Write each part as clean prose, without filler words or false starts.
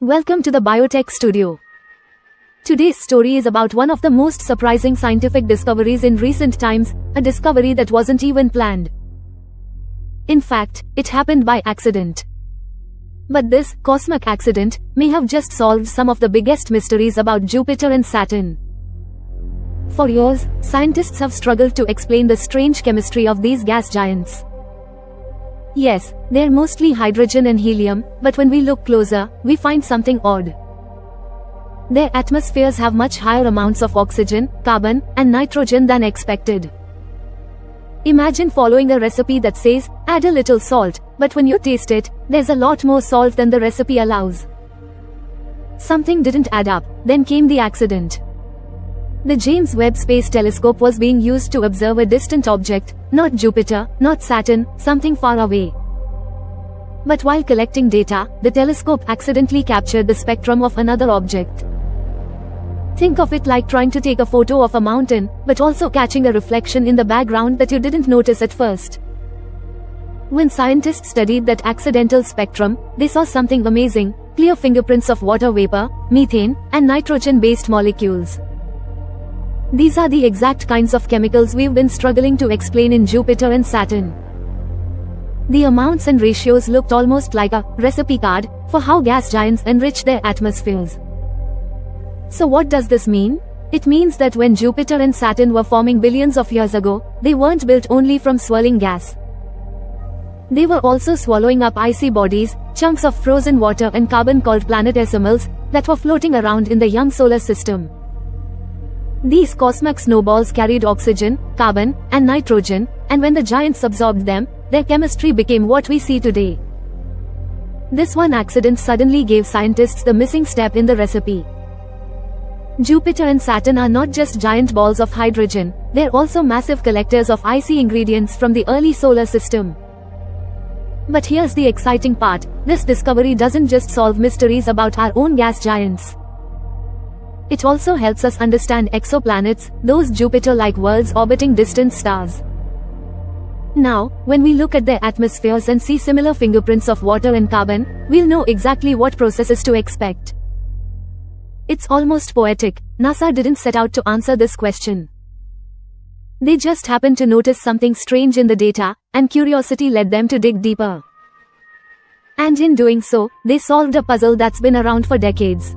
Welcome to the Biotech Studio. Today's story is about one of the most surprising scientific discoveries in recent times, a discovery that wasn't even planned. In fact, it happened by accident. But this cosmic accident may have just solved some of the biggest mysteries about Jupiter and Saturn. For years, scientists have struggled to explain the strange chemistry of these gas giants. Yes, they're mostly hydrogen and helium, but when we look closer, we find something odd. Their atmospheres have much higher amounts of oxygen, carbon, and nitrogen than expected. Imagine following a recipe that says, add a little salt, but when you taste it, there's a lot more salt than the recipe allows. Something didn't add up, then came the accident. The James Webb Space Telescope was being used to observe a distant object, not Jupiter, not Saturn, something far away. But while collecting data, the telescope accidentally captured the spectrum of another object. Think of it like trying to take a photo of a mountain, but also catching a reflection in the background that you didn't notice at first. When scientists studied that accidental spectrum, they saw something amazing: clear fingerprints of water vapor, methane, and nitrogen-based molecules. These are the exact kinds of chemicals we've been struggling to explain in Jupiter and Saturn. The amounts and ratios looked almost like a recipe card for how gas giants enrich their atmospheres. So what does this mean? It means that when Jupiter and Saturn were forming billions of years ago, they weren't built only from swirling gas. They were also swallowing up icy bodies, chunks of frozen water and carbon called planetesimals, that were floating around in the young solar system. These cosmic snowballs carried oxygen, carbon, and nitrogen, and when the giants absorbed them, their chemistry became what we see today. This one accident suddenly gave scientists the missing step in the recipe. Jupiter and Saturn are not just giant balls of hydrogen, they're also massive collectors of icy ingredients from the early solar system. But here's the exciting part: this discovery doesn't just solve mysteries about our own gas giants. It also helps us understand exoplanets, those Jupiter-like worlds orbiting distant stars. Now, when we look at their atmospheres and see similar fingerprints of water and carbon, we'll know exactly what processes to expect. It's almost poetic. NASA didn't set out to answer this question. They just happened to notice something strange in the data, and curiosity led them to dig deeper. And in doing so, they solved a puzzle that's been around for decades.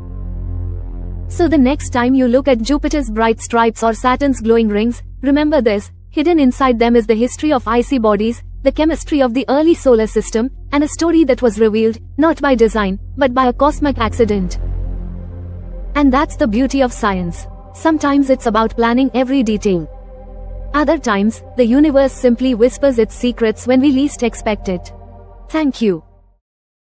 So the next time you look at Jupiter's bright stripes or Saturn's glowing rings, remember this: hidden inside them is the history of icy bodies, the chemistry of the early solar system, and a story that was revealed, not by design, but by a cosmic accident. And that's the beauty of science. Sometimes it's about planning every detail. Other times, the universe simply whispers its secrets when we least expect it. Thank you.